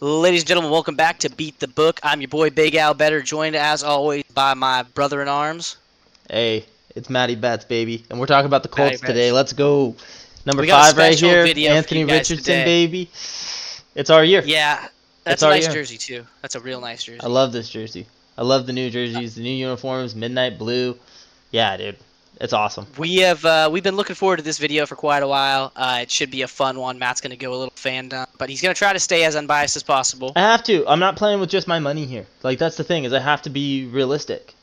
Ladies and gentlemen, welcome back to Beat the Book. I'm your boy BigAL Bettor, joined as always by my brother in arms. Hey, it's MattyBets, baby. And we're talking about the Colts today. MattyBets. Let's go. Number We got a 5 right special here, video for Anthony you guys Richardson, today. baby. It's our year. Yeah, It's that's a our nice year. jersey too. That's a real nice jersey. I love this jersey. I love the new jerseys, the new uniforms, midnight blue. Yeah, dude. It's awesome. We've been looking forward to this video for quite a while. It should be a fun one. Matt's gonna go a little fandom, but he's gonna try to stay as unbiased as possible. I have to. I'm not playing with just my money here. Like, that's the thing, is I have to be realistic.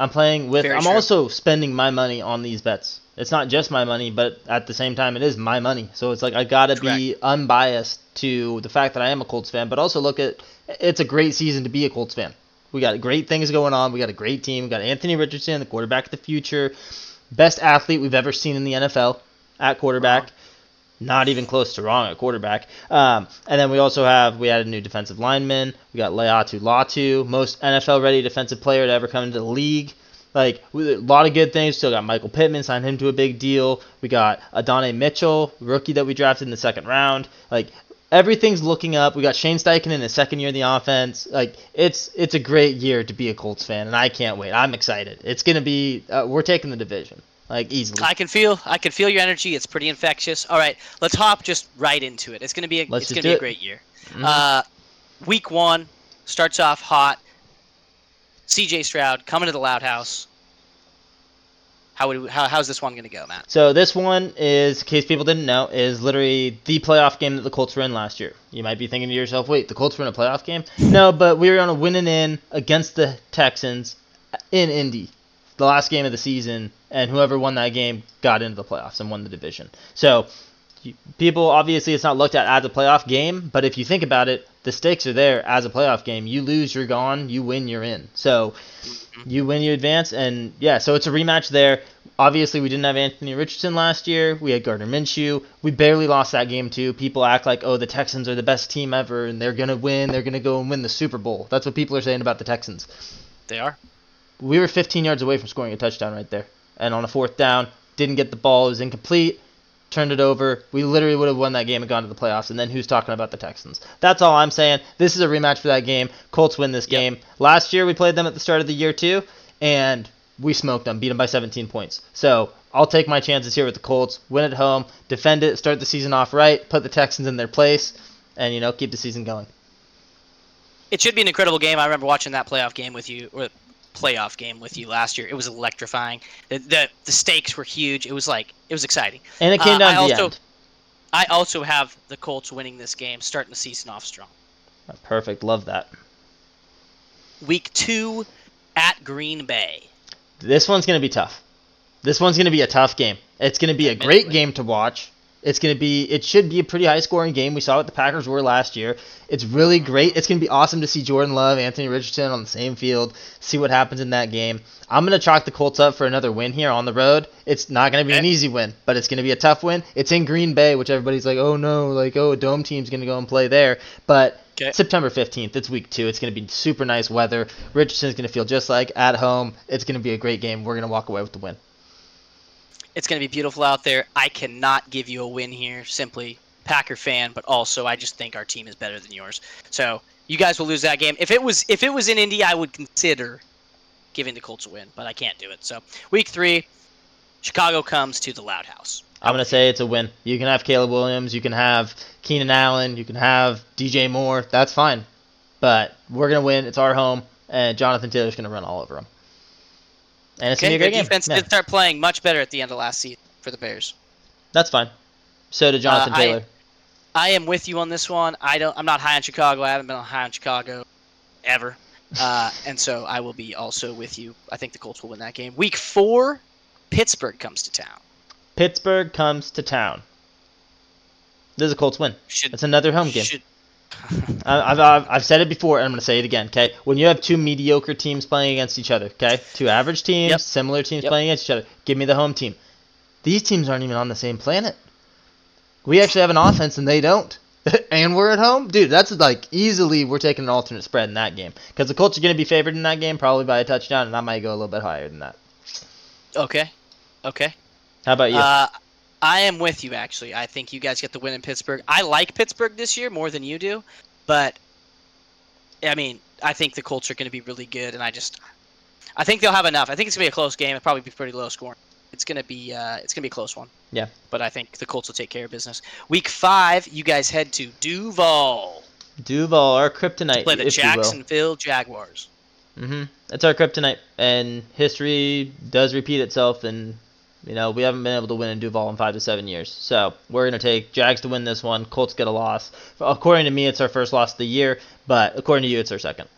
I'm playing with... Very I'm true. also spending my money on these bets. It's not just my money, but at the same time, it is my money. So it's like I gotta be unbiased to the fact that I am a Colts fan, but also look at... It's a great season to be a Colts fan. We got great things going on. We got a great team. We got Anthony Richardson, the quarterback of the future. Best athlete we've ever seen in the NFL at quarterback. Not even close to wrong at quarterback. And then we also had a new defensive lineman. We got Leatu Latu, most NFL-ready defensive player to ever come into the league. Like, a lot of good things. Still got Michael Pittman, signed him to a big deal. We got Adonai Mitchell, rookie that we drafted in the second round. Like, everything's looking up. We got Shane Steichen in his second year in the offense. Like, it's a great year to be a Colts fan, and I can't wait. I'm excited. It's gonna be we're taking the division, like, easily. I can feel your energy. It's pretty infectious. All right, let's hop just right into it. It's gonna be a great year. Mm-hmm. Week 1 starts off hot. CJ Stroud coming to the Loud House. How's this one going to go, Matt? So this one is, in case people didn't know, is literally the playoff game that the Colts were in last year. You might be thinking to yourself, wait, the Colts were in a playoff game? No, but we were on a winning in against the Texans in Indy, the last game of the season, and whoever won that game got into the playoffs and won the division. So people, obviously, it's not looked at as a playoff game, but if you think about it, the stakes are there as a playoff game. You lose, you're gone. You win, you're in. So you win, you advance, and yeah, so it's a rematch there. Obviously, we didn't have Anthony Richardson last year. We had Gardner Minshew. We barely lost that game, too. People act like, oh, the Texans are the best team ever, and they're going to win. They're going to go and win the Super Bowl. That's what people are saying about the Texans. They are. We were 15 yards away from scoring a touchdown right there. And on a fourth down, didn't get the ball. It was incomplete. Turned it over. We literally would have won that game and gone to the playoffs. And then who's talking about the Texans? That's all I'm saying. This is a rematch for that game. Colts win this game. Last year, we played them at the start of the year, too. And we smoked them, beat them by 17 points. So I'll take my chances here with the Colts, win at home, defend it, start the season off right, put the Texans in their place, and, keep the season going. It should be an incredible game. I remember watching that playoff game with you last year. It was electrifying. The stakes were huge. It was exciting. And it came down to the end. I also have the Colts winning this game, starting the season off strong. Perfect. Love that. Week 2 at Green Bay. This one's going to be tough. This one's going to be a tough game. It's going to be a great game to watch. It should be a pretty high-scoring game. We saw what the Packers were last year. It's really great. It's going to be awesome to see Jordan Love, Anthony Richardson on the same field, see what happens in that game. I'm going to chalk the Colts up for another win here on the road. It's not going to be an easy win, but it's going to be a tough win. It's in Green Bay, which everybody's like, oh, no, a dome team's going to go and play there. But September 15th, it's week 2. It's going to be super nice weather. Richardson's going to feel just like at home. It's going to be a great game. We're going to walk away with the win. It's going to be beautiful out there. I cannot give you a win here, simply Packer fan, but also I just think our team is better than yours. So you guys will lose that game. If it was in Indy, I would consider giving the Colts a win, but I can't do it. So week 3, Chicago comes to the Loud House. I'm going to say it's a win. You can have Caleb Williams. You can have Keenan Allen. You can have DJ Moore. That's fine. But we're going to win. It's our home, and Jonathan Taylor's going to run all over them. And it's going to be a great game. Defense did start playing much better at the end of last season for the Bears. That's fine. So did Jonathan Taylor. I am with you on this one. I'm not high on Chicago. I haven't been high on Chicago ever. And so I will be also with you. I think the Colts will win that game. Week 4, Pittsburgh comes to town. Pittsburgh comes to town. This is a Colts win. It's another home game. I've said it before, and I'm going to say it again, okay? When you have two mediocre teams playing against each other, okay? Two average teams, similar teams playing against each other, give me the home team. These teams aren't even on the same planet. We actually have an offense, and they don't. And we're at home? Dude, that's easily we're taking an alternate spread in that game. Because the Colts are going to be favored in that game, probably by a touchdown, and I might go a little bit higher than that. Okay. How about you? I am with you, actually. I think you guys get the win in Pittsburgh. I like Pittsburgh this year more than you do, but I mean, I think the Colts are going to be really good, and I think they'll have enough. I think it's going to be a close game. It'll probably be pretty low scoring. It's going to be a close one. Yeah. But I think the Colts will take care of business. Week 5, you guys head to Duval. Duval, our kryptonite, Play the if you will. Jacksonville Jaguars. It's our kryptonite, and history does repeat itself, and we haven't been able to win in Duval in 5 to 7 years. So we're going to take Jags to win this one. Colts get a loss. According to me, it's our first loss of the year, but according to you, it's our second.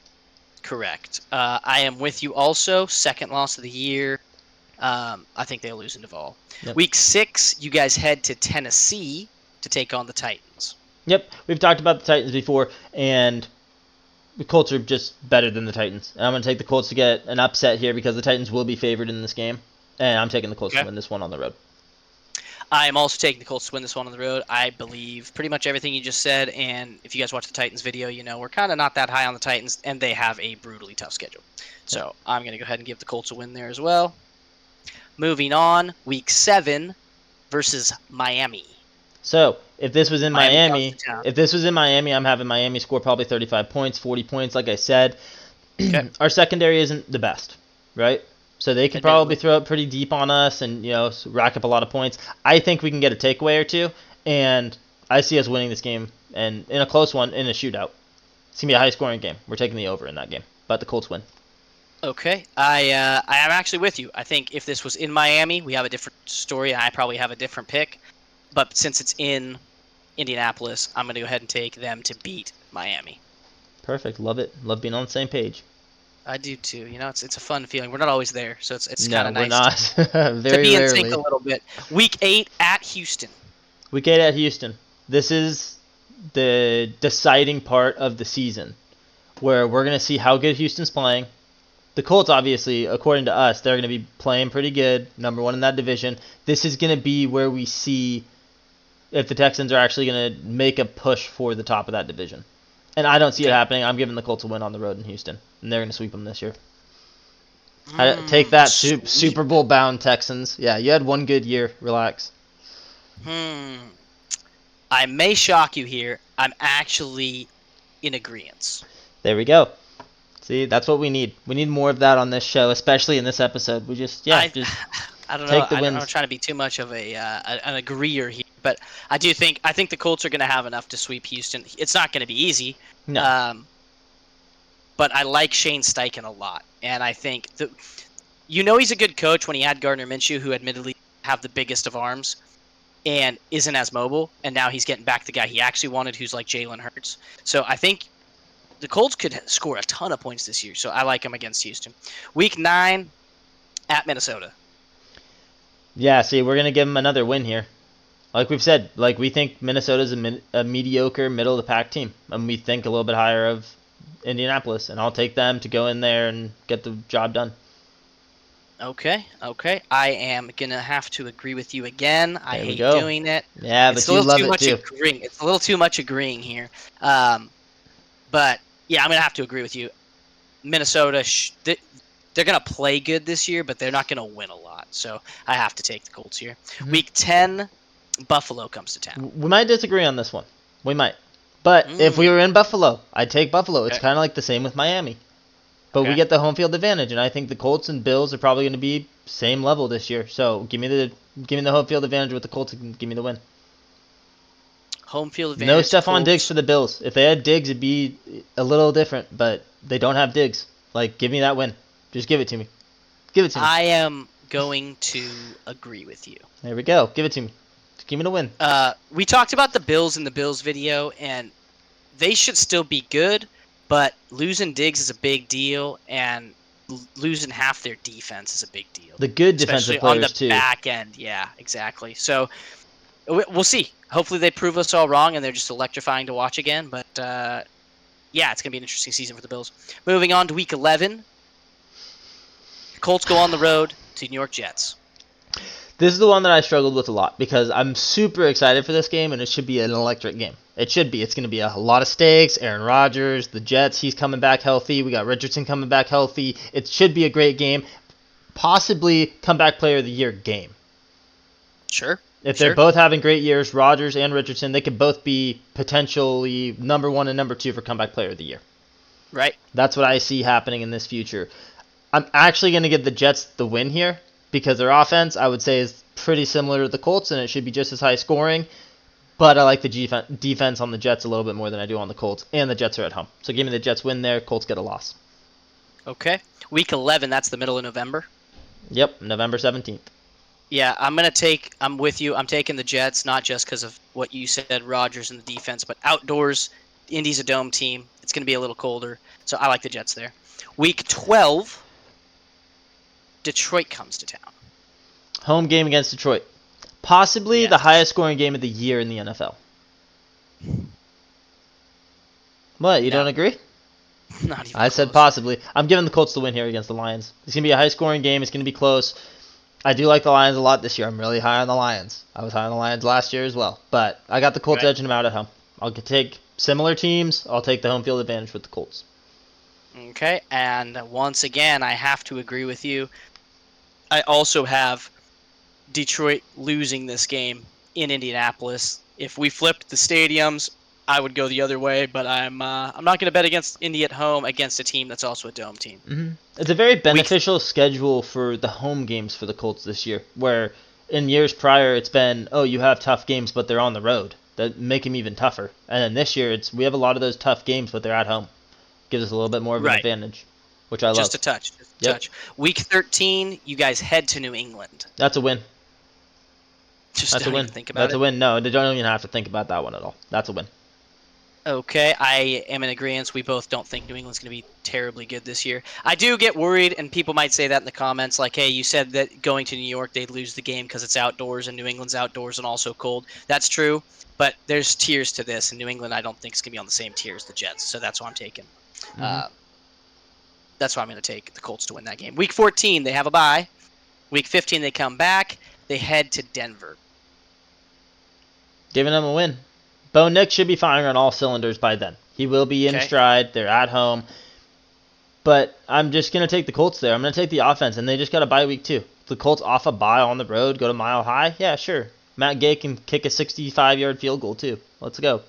Correct. I am with you also. Second loss of the year. I think they'll lose in Duval. Yep. Week 6, you guys head to Tennessee to take on the Titans. Yep, we've talked about the Titans before, and the Colts are just better than the Titans. And I'm going to take the Colts to get an upset here because the Titans will be favored in this game, and I'm taking the Colts to win this one on the road. I am also taking the Colts to win this one on the road. I believe pretty much everything you just said, and if you guys watch the Titans video, we're kind of not that high on the Titans, and they have a brutally tough schedule. So I'm going to go ahead and give the Colts a win there as well. Moving on, Week 7 versus Miami. So if this was in Miami, I'm having Miami score probably 35 points, 40 points, like I said. Okay. Our secondary isn't the best, right? So they can probably throw it pretty deep on us and, rack up a lot of points. I think we can get a takeaway or two, and I see us winning this game, and in a close one, in a shootout. It's going to be a high-scoring game. We're taking the over in that game, but the Colts win. Okay. I am actually with you. I think if this was in Miami, we have a different story, and I probably have a different pick. But since it's in Indianapolis, I'm going to go ahead and take them to beat Miami. Perfect. Love it. Love being on the same page. I do too. It's a fun feeling. We're not always there, so it's kind of nice. No, we're not. Very to be in rarely. sync a little bit. Week 8 at Houston. Week 8 at Houston. This is the deciding part of the season where we're going to see how good Houston's playing. The Colts, obviously, according to us, they're going to be playing pretty good, number 1 in that division. This is going to be where we see if the Texans are actually going to make a push for the top of that division. And I don't see it happening. I'm giving the Colts a win on the road in Houston, and they're going to sweep them this year. Take that, Super Bowl-bound Texans. Yeah, you had one good year. Relax. I may shock you here. I'm actually in agreement. There we go. See, that's what we need. We need more of that on this show, especially in this episode. We I don't know. Take the wins. I'm not trying to be too much of an agreeer here, but I think the Colts are going to have enough to sweep Houston. It's not going to be easy. No. But I like Shane Steichen a lot, and I think he's a good coach when he had Gardner Minshew, who admittedly have the biggest of arms and isn't as mobile, and now he's getting back the guy he actually wanted, who's like Jalen Hurts. So I think the Colts could score a ton of points this year, so I like them against Houston. Week 9 at Minnesota. Yeah, see, we're going to give them another win here. Like we've said, we think Minnesota's a mediocre, middle-of-the-pack team, and we think a little bit higher of Indianapolis, and I'll take them to go in there and get the job done. Okay. I am going to have to agree with you again. I hate doing it. Yeah, but you love it too. It's a little too much agreeing here. But, yeah, I'm going to have to agree with you. Minnesota, they're going to play good this year, but they're not going to win a lot. So I have to take the Colts here. Mm-hmm. Week 10, Buffalo comes to town. We might disagree on this one. We might. But if we were in Buffalo, I'd take Buffalo. It's kind of like the same with Miami. But we get the home field advantage, and I think the Colts and Bills are probably going to be same level this year. So give me the home field advantage with the Colts and give me the win. Home field advantage. No Stephon Diggs for the Bills. If they had Diggs, it'd be a little different, but they don't have Diggs. Give me that win. Just give it to me. Give it to me. I am going to agree with you. There we go. Give it to me. Just give me the win. We talked about the Bills in the Bills video, and they should still be good, but losing Diggs is a big deal, and losing half their defense is a big deal. The good defensive players, too. On the back end, yeah, exactly. So we'll see. Hopefully they prove us all wrong, and they're just electrifying to watch again. But, yeah, it's going to be an interesting season for the Bills. Moving on to Week 11. The Colts go on the road to New York Jets. This is the one that I struggled with a lot because I'm super excited for this game, and it should be an electric game. It should be. It's going to be a lot of stakes. Aaron Rodgers, the Jets, he's coming back healthy. We got Richardson coming back healthy. It should be a great game. Possibly comeback player of the year game. Sure. If they're both having great years, Rodgers and Richardson, they could both be potentially number 1 and number 2 for comeback player of the year. Right. That's what I see happening in this future. I'm actually going to give the Jets the win here because their offense, I would say, is pretty similar to the Colts, and it should be just as high scoring. But I like the defense on the Jets a little bit more than I do on the Colts, and the Jets are at home. So give me the Jets win there. Colts get a loss. Okay. Week 11, that's the middle of November. Yep, November 17th. Yeah, I'm with you. I'm taking the Jets, not just because of what you said, Rodgers and the defense, but outdoors. Indy's a dome team. It's going to be a little colder. So I like the Jets there. Week 12, Detroit comes to town. Home game against Detroit. Possibly the Yes. highest scoring game of the year in the NFL. What, you don't agree? Not even I said close. possibly. I'm giving the Colts the win here against the Lions. It's going to be a high scoring game. It's going to be close. I do like the Lions a lot this year. I'm really high on the Lions. I was high on the Lions last year as well. But I got the Colts edging them out at home. I'll take similar teams. I'll take the home field advantage with the Colts. Okay, and once again, I have to agree with you. I also have Detroit losing this game in Indianapolis. If we flipped the stadiums, I would go the other way, but I'm not going to bet against Indy at home against a team that's also a dome team. Mm-hmm. It's a very beneficial schedule for the home games for the Colts this year, where in years prior it's been, oh, you have tough games, but they're on the road. That make them even tougher. And then this year, we have a lot of those tough games, but they're at home. Gives us a little bit more of an advantage, which I love. Just a touch. Touch. Week 13, you guys head to New England. That's a win. That's a win. Think about That's a win. No, they don't even have to think about that one at all. That's a win. Okay, I am in agreement. We both don't think New England's going to be terribly good this year. I do get worried, and people might say that in the comments, like, hey, you said that going to New York, they'd lose the game because it's outdoors, and New England's outdoors and also cold. That's true, but there's tiers to this, and New England I don't think is going to be on the same tier as the Jets, so that's what I'm taking. That's why I'm going to take the Colts to win that game. Week 14, they have a bye. Week 15, they come back. They head to Denver. Giving them a win. Bo Nix should be firing on all cylinders by then. He will be in stride. They're at home. But I'm just going to take the Colts there. I'm going to take the offense, and they just got a bye week too. The Colts off a bye on the road, go to Mile High? Yeah, sure. Matt Gay can kick a 65-yard field goal too. Let's go.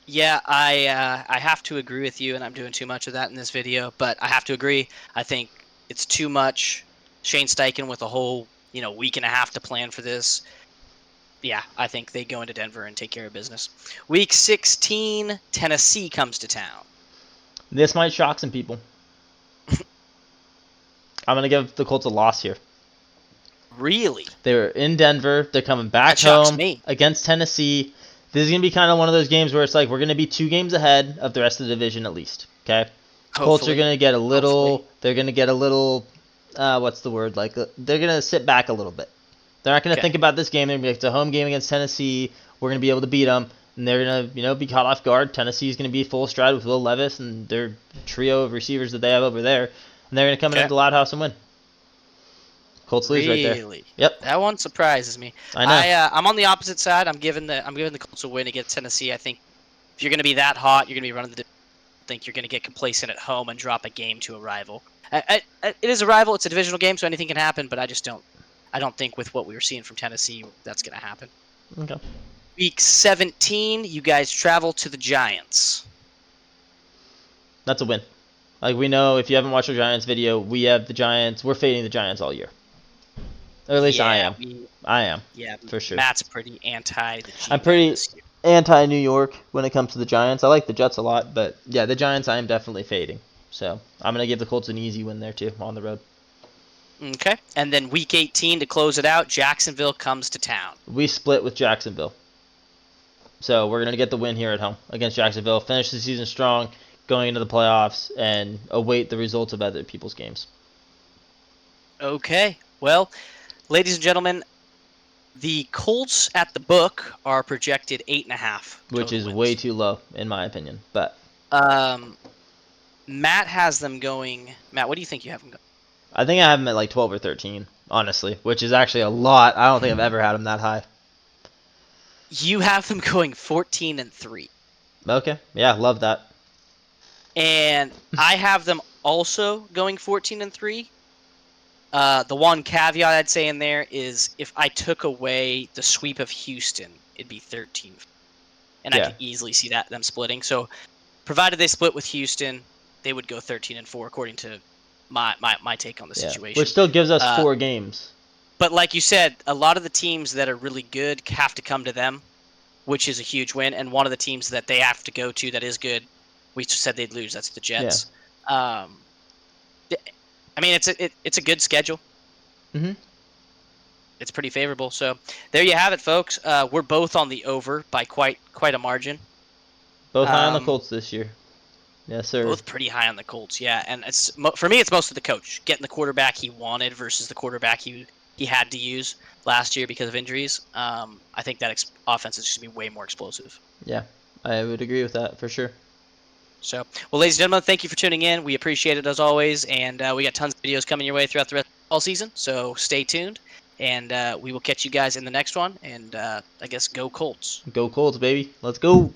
Yeah, I have to agree with you, and I'm doing too much of that in this video, but I have to agree. I think it's too much. Shane Steichen with a whole week and a half to plan for this. Yeah, I think they go into Denver and take care of business. Week 16, Tennessee comes to town. This might shock some people. I'm going to give the Colts a loss here. Really? They're in Denver. They're coming back home against Tennessee. This is going to be kind of one of those games where it's like we're going to be 2 games ahead of the rest of the division at least. Okay? Colts are going to get a little, they're going to get a little, what's the word? Like, they're going to sit back a little bit. They're not going to think about this game. They're going to be like, it's a home game against Tennessee. We're going to be able to beat them. And they're going to, be caught off guard. Tennessee's going to be full stride with Will Levis and their trio of receivers that they have over there. And they're going to come into the Loud House and win. Colts lose right there. Really? Yep. That one surprises me. I know. I'm on the opposite side. I'm giving the Colts a win against Tennessee. I think if you're going to be that hot, you're going to be running the. I think you're going to get complacent at home and drop a game to a rival. It is a rival. It's a divisional game, so anything can happen. But I just don't. I don't think with what we were seeing from Tennessee, that's going to happen. Okay. Week 17, you guys travel to the Giants. That's a win. Like, we know, if you haven't watched our Giants video, we have the Giants. We're fading the Giants all year. Or at least I am. I am. Yeah, for sure. Matt's pretty anti the G-Men. I'm pretty anti-New York when it comes to the Giants. I like the Jets a lot, but yeah, the Giants I am definitely fading. So I'm going to give the Colts an easy win there, too, on the road. Okay. And then Week 18, to close it out, Jacksonville comes to town. We split with Jacksonville. So we're going to get the win here at home against Jacksonville. Finish the season strong, going into the playoffs, and await the results of other people's games. Okay. Well, ladies and gentlemen, the Colts at the book are projected 8.5. Which is way too low, in my opinion. But Matt has them going. Matt, what do you think you have them going? I think I have them at like 12 or 13, honestly, which is actually a lot. I don't think I've ever had them that high. You have them going 14-3. Okay. Yeah, love that. And I have them also going 14-3. The one caveat I'd say in there is if I took away the sweep of Houston, it'd be 13. And I could easily see them splitting. So provided they split with Houston, they would go 13-4 according to my take on the situation. Which still gives us 4 games. But like you said, a lot of the teams that are really good have to come to them, which is a huge win. And one of the teams that they have to go to that is good, we said they'd lose. That's the Jets. Yeah. I mean, it's a good schedule. Mm-hmm. It's pretty favorable. So there you have it, folks. We're both on the over by quite a margin. Both high on the Colts this year. Yes, sir. Both pretty high on the Colts, yeah. And it's for me, it's most of the coach getting the quarterback he wanted versus the quarterback he had to use last year because of injuries. I think that offense is just going to be way more explosive. Yeah, I would agree with that for sure. So, well, ladies and gentlemen, thank you for tuning in. We appreciate it as always, and we got tons of videos coming your way throughout the rest of the fall season. So stay tuned, and we will catch you guys in the next one. And I guess go Colts. Go Colts, baby. Let's go.